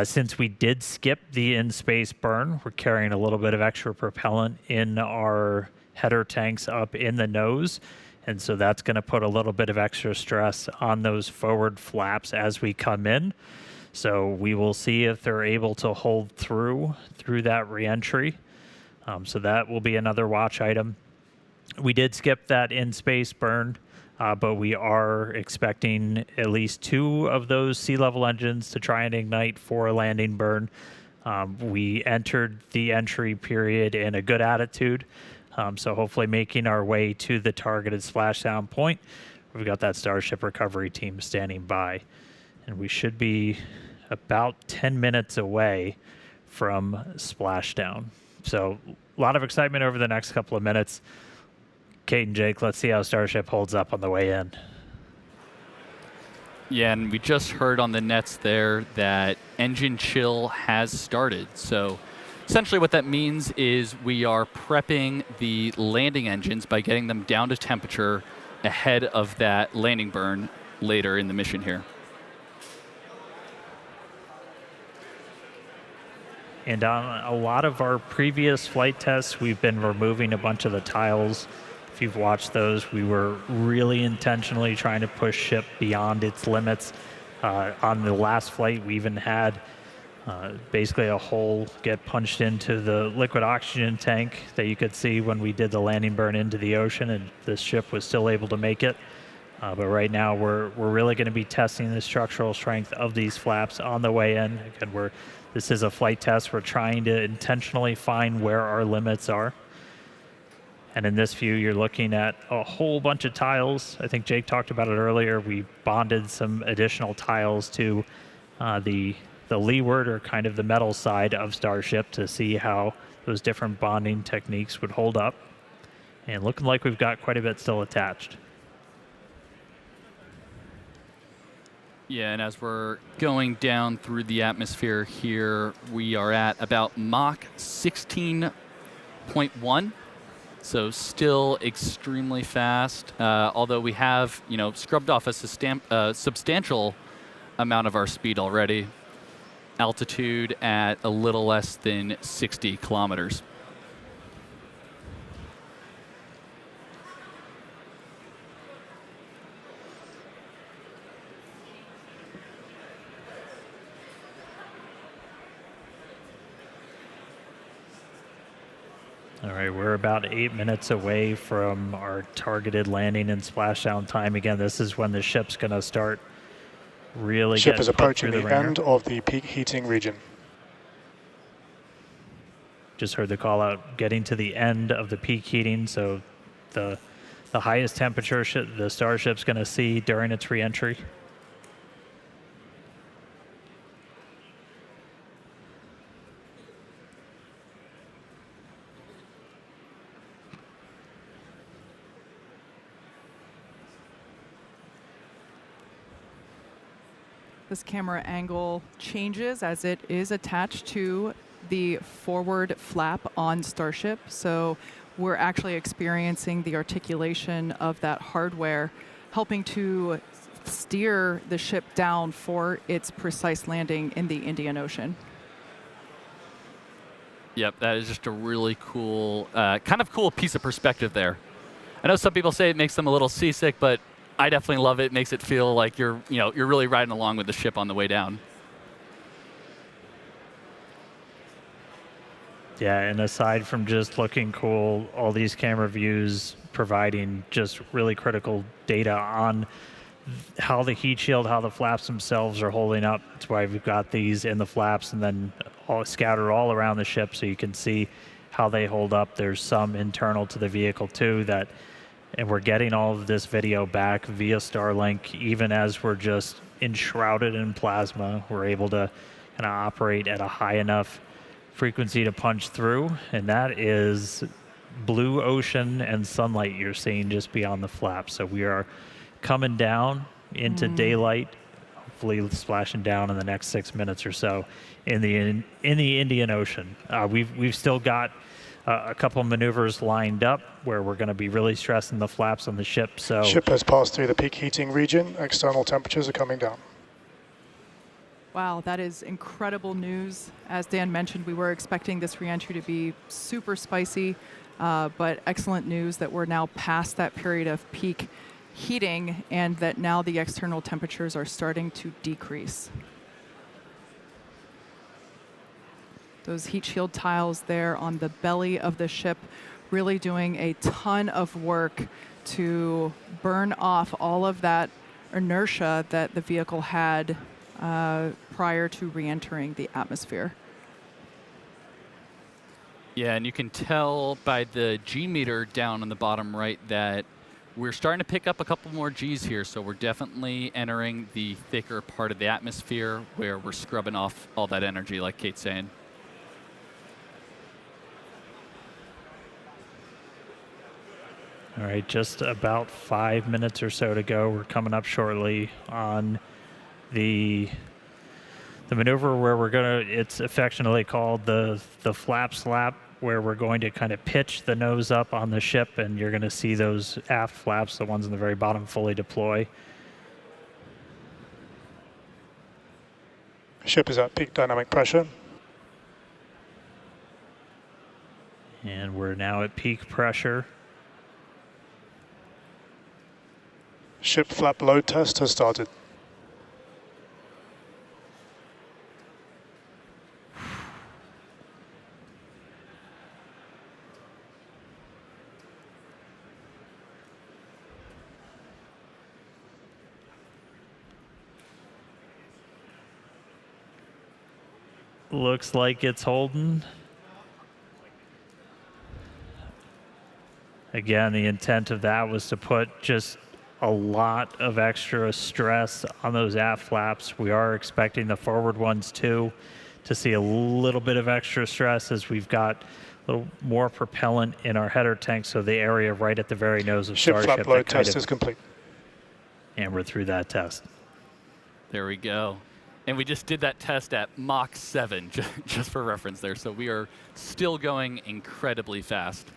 Since we did skip the in-space burn, we're carrying a little bit of extra propellant in our header tanks up in the nose, and so that's going to put a little bit of extra stress on those forward flaps as we come in. So we will see if they're able to hold through that reentry. So that will be another watch item. We did skip that in-space burn, but we are expecting at least 2 of those sea level engines to try and ignite for a landing burn. We entered the entry period in a good attitude, so hopefully making our way to the targeted splashdown point. We've got that Starship recovery team standing by, and we should be about 10 minutes away from splashdown. So a lot of excitement over the next couple of minutes. Kate and Jake, let's see how Starship holds up on the way in. Yeah, and we just heard on the nets there that engine chill has started. So essentially what that means is we are prepping the landing engines by getting them down to temperature ahead of that landing burn later in the mission here. And on a lot of our previous flight tests, we've been removing a bunch of the tiles. If you've watched those, we were really intentionally trying to push ship beyond its limits. On the last flight, we even had basically a hole get punched into the liquid oxygen tank that you could see when we did the landing burn into the ocean, and the ship was still able to make it. But right now, we're really going to be testing the structural strength of these flaps on the way in. Again, this is a flight test. We're trying to intentionally find where our limits are. And in this view, you're looking at a whole bunch of tiles. I think Jake talked about it earlier. We bonded some additional tiles to the leeward, or kind of the metal side of Starship, to see how those different bonding techniques would hold up. And looking like we've got quite a bit still attached. Yeah, and as we're going down through the atmosphere here, we are at about Mach 16.1, so still extremely fast. Although we have, scrubbed off a substantial amount of our speed already. Altitude at a little less than 60 kilometers. All right, we're about 8 minutes away from our targeted landing and splashdown time. Again, this is when the ship's going to start really Ship getting is put approaching through the ringer. end of the peak heating region. Just heard the call out, getting to the end of the peak heating, so the highest temperature the Starship's going to see during its reentry. This camera angle changes as it is attached to the forward flap on Starship. So we're actually experiencing the articulation of that hardware, helping to steer the ship down for its precise landing in the Indian Ocean. Yep, that is just a really cool, kind of cool piece of perspective there. I know some people say it makes them a little seasick, but I definitely love it. It makes it feel like you're really riding along with the ship on the way down. Yeah, and aside from just looking cool, all these camera views providing just really critical data on how the heat shield, how the flaps themselves are holding up. That's why we've got these in the flaps and then all scattered all around the ship so you can see how they hold up. There's some internal to the vehicle too and we're getting all of this video back via Starlink, even as we're just enshrouded in plasma. We're able to kind of operate at a high enough frequency to punch through, and that is blue ocean and sunlight you're seeing just beyond the flaps. So we are coming down into daylight, hopefully splashing down in the next 6 minutes or so in the Indian Ocean. We've still got a couple maneuvers lined up where we're going to be really stressing the flaps on the ship. So Ship has passed through the peak heating region. External temperatures are coming down. Wow, that is incredible news. As Dan mentioned, we were expecting this reentry to be super spicy, but excellent news that we're now past that period of peak heating and that now the external temperatures are starting to decrease. Those heat shield tiles there on the belly of the ship really doing a ton of work to burn off all of that inertia that the vehicle had prior to re-entering the atmosphere. Yeah, and you can tell by the G meter down on the bottom right that we're starting to pick up a couple more Gs here, so we're definitely entering the thicker part of the atmosphere where we're scrubbing off all that energy, like Kate's saying. all right, just about 5 minutes or so to go. We're coming up shortly on the maneuver where we're going to, it's affectionately called the flap slap, where we're going to kind of pitch the nose up on the ship, and you're going to see those aft flaps, the ones in the very bottom, fully deploy. Ship is at peak dynamic pressure. And we're now at peak pressure. Ship flap load test has started. Looks like it's holding. Again, the intent of that was to put just a lot of extra stress on those aft flaps. We are expecting the forward ones too to see a little bit of extra stress as we've got a little more propellant in our header tank, so the area right at the very nose of Ship Starship. flap load test is complete. And we're through that test. There we go. And we just did that test at Mach 7, just for reference there. So we are still going incredibly fast.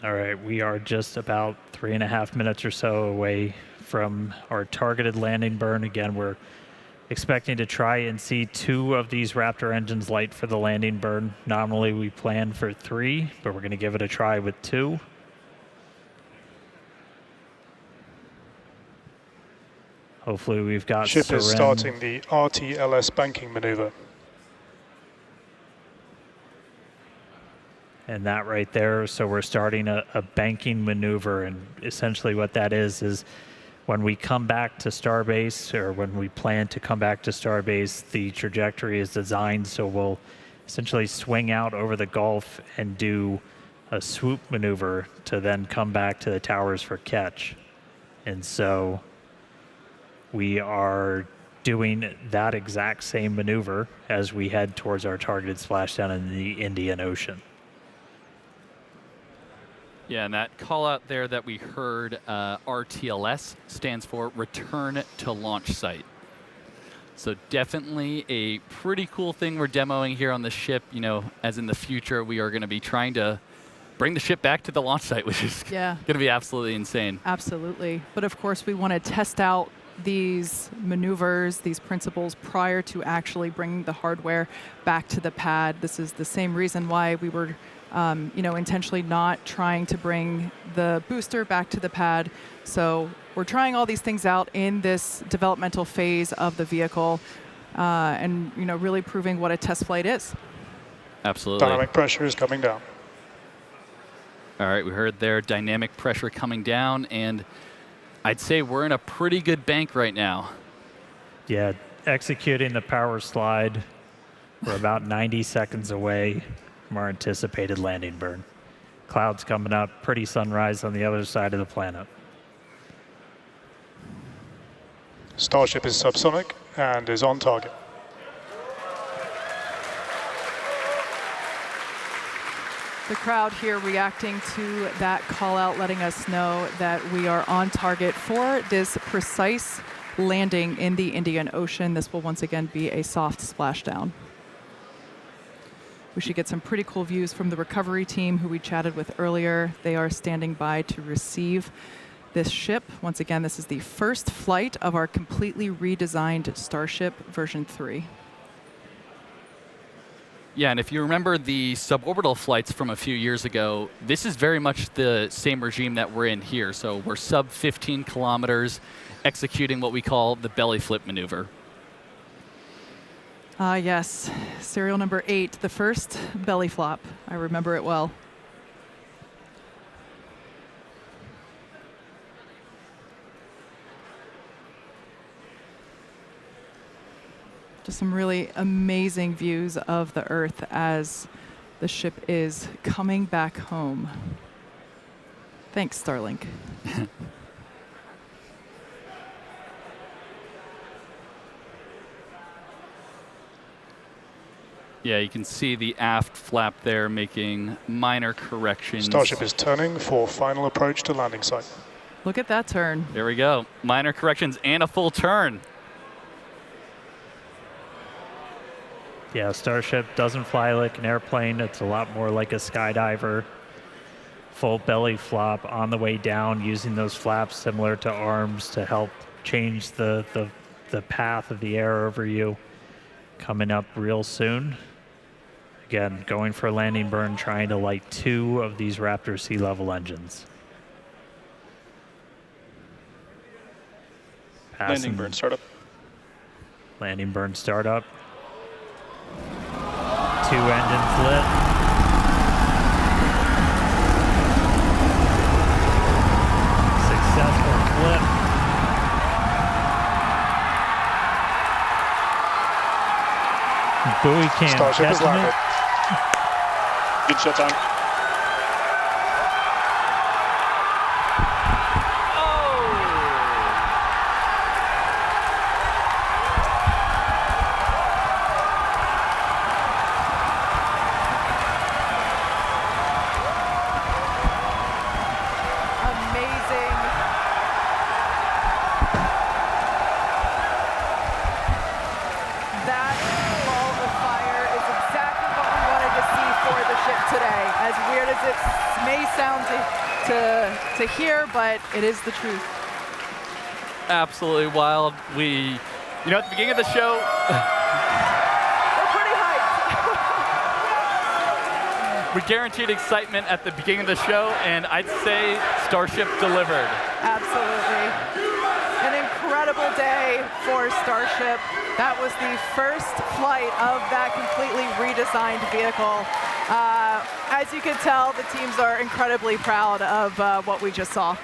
All right, we are just about 3.5 minutes or so away from our targeted landing burn. Again, we're expecting to try and see 2 of these Raptor engines light for the landing burn. Normally we plan for 3, but we're going to give it a try with 2. Hopefully we've got Ship is starting the RTLS banking maneuver. And that right there, so we're starting a banking maneuver, and essentially what that is when we come back to Starbase, or when we plan to come back to Starbase, the trajectory is designed so we'll essentially swing out over the Gulf and do a swoop maneuver to then come back to the towers for catch. And so we are doing that exact same maneuver as we head towards our targeted splashdown in the Indian Ocean. Yeah, and that call out there that we heard, RTLS, stands for Return to Launch Site. So definitely a pretty cool thing we're demoing here on the ship. You know, as in the future, we are going to be trying to bring the ship back to the launch site, which is going to be absolutely insane. Absolutely. But of course, we want to test out these maneuvers, these principles prior to actually bringing the hardware back to the pad. This is the same reason why we were intentionally not trying to bring the booster back to the pad. So we're trying all these things out in this developmental phase of the vehicle, and really proving what a test flight is. Absolutely. Dynamic pressure is coming down. All right, we heard there dynamic pressure coming down, and I'd say we're in a pretty good bank right now. Yeah, executing the power slide. We're about 90 seconds away from our anticipated landing burn. Clouds coming up, pretty sunrise on the other side of the planet. Starship is subsonic and is on target. The crowd here reacting to that call out, letting us know that we are on target for this precise landing in the Indian Ocean. This will once again be a soft splashdown. We should get some pretty cool views from the recovery team who we chatted with earlier. They are standing by to receive this ship. Once again, this is the first flight of our completely redesigned Starship version 3. Yeah, and if you remember the suborbital flights from a few years ago, this is very much the same regime that we're in here. So we're sub 15 kilometers, executing what we call the belly flip maneuver. Yes, serial number 8, the first belly flop. I remember it well. Just some really amazing views of the Earth as the ship is coming back home. Thanks, Starlink. Yeah, you can see the aft flap there making minor corrections. Starship is turning for final approach to landing site. Look at that turn. There we go. Minor corrections and a full turn. Yeah, Starship doesn't fly like an airplane. It's a lot more like a skydiver. Full belly flop on the way down, using those flaps similar to arms to help change the path of the air over you. Coming up real soon. Again, going for a landing burn, trying to light 2 of these Raptor sea level engines. Landing burn startup. Landing burn startup. 2 engines lit. Successful flip. Buoy cam Starship is catching landed. it. Good shut time. To hear, but it is the truth. Absolutely wild. At the beginning of the show, We're pretty hyped. we guaranteed excitement at the beginning of the show, and I'd say Starship delivered. Absolutely. An incredible day for Starship. That was the first flight of that completely redesigned vehicle. As you can tell, the teams are incredibly proud of what we just saw.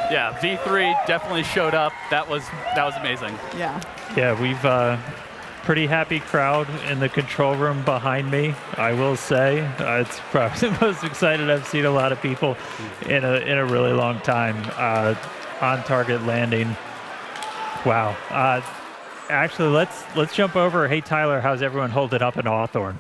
Yeah, V3 definitely showed up. That was amazing. Yeah. Yeah, we've pretty happy crowd in the control room behind me, I will say. It's probably the most excited I've seen a lot of people in a really long time. On target landing. Wow. Actually, let's jump over. Hey, Tyler, how's everyone holding up in Hawthorne?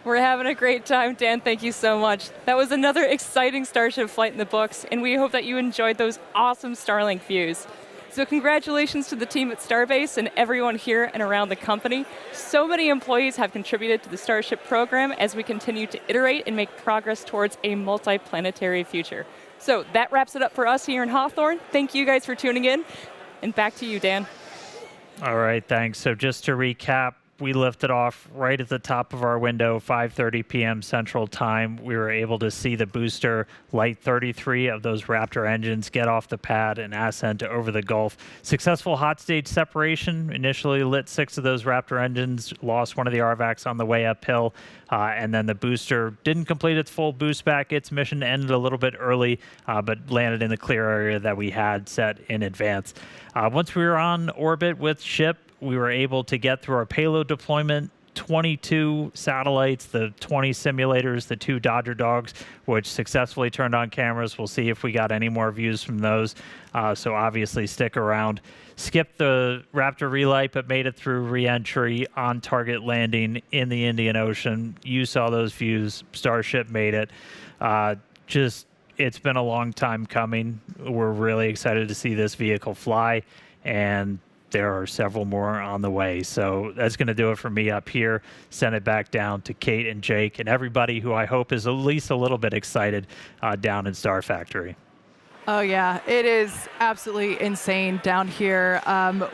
We're having a great time, Dan. Thank you so much. That was another exciting Starship flight in the books, and we hope that you enjoyed those awesome Starlink views. So congratulations to the team at Starbase and everyone here and around the company. So many employees have contributed to the Starship program as we continue to iterate and make progress towards a multi-planetary future. So that wraps it up for us here in Hawthorne. Thank you guys for tuning in. And back to you, Dan. All right, thanks. So just to recap, we lifted off right at the top of our window, 5:30 p.m. Central Time. We were able to see the booster light 33 of those Raptor engines get off the pad and ascent over the Gulf. Successful hot stage separation. Initially lit 6 of those Raptor engines, lost one of the RVACs on the way uphill, and then the booster didn't complete its full boost back. Its mission ended a little bit early, but landed in the clear area that we had set in advance. Once we were on orbit with Ship, we were able to get through our payload deployment, 22 satellites, the 20 simulators, the 2 Dodger dogs, which successfully turned on cameras. We'll see if we got any more views from those. So obviously stick around. Skipped the Raptor relight, but made it through re-entry, on target landing in the Indian Ocean. You saw those views. Starship made it. It's been a long time coming. We're really excited to see this vehicle fly, and there are several more on the way. So that's going to do it for me up here. Send it back down to Kate and Jake and everybody who I hope is at least a little bit excited down in Star Factory. Oh yeah, it is absolutely insane down here.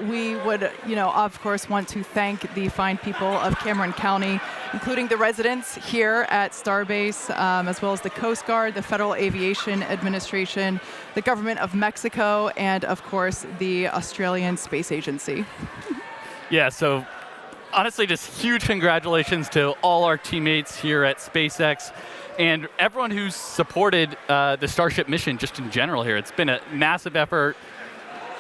We would, of course, want to thank the fine people of Cameron County, including the residents here at Starbase, as well as the Coast Guard, the Federal Aviation Administration, the Government of Mexico, and of course, the Australian Space Agency. Yeah, so honestly, just huge congratulations to all our teammates here at SpaceX and everyone who's supported the Starship mission just in general here. It's been a massive effort,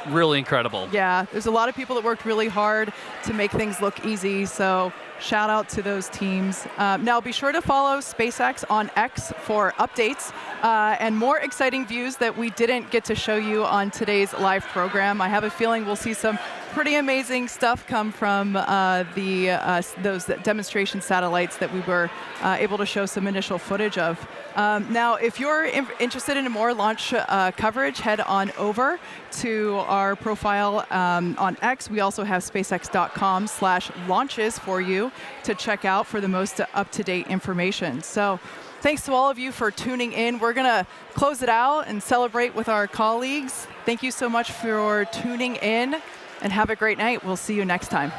really incredible. Yeah, there's a lot of people that worked really hard to make things look easy, so shout out to those teams. Now be sure to follow SpaceX on X for updates and more exciting views that we didn't get to show you on today's live program. I have a feeling we'll see some pretty amazing stuff come from those demonstration satellites that we were able to show some initial footage of. Now, if you're interested in more launch coverage, head on over to our profile on X. We also have SpaceX.com/launches for you to check out for the most up-to-date information. So thanks to all of you for tuning in. We're going to close it out and celebrate with our colleagues. Thank you so much for tuning in, and have a great night. We'll see you next time.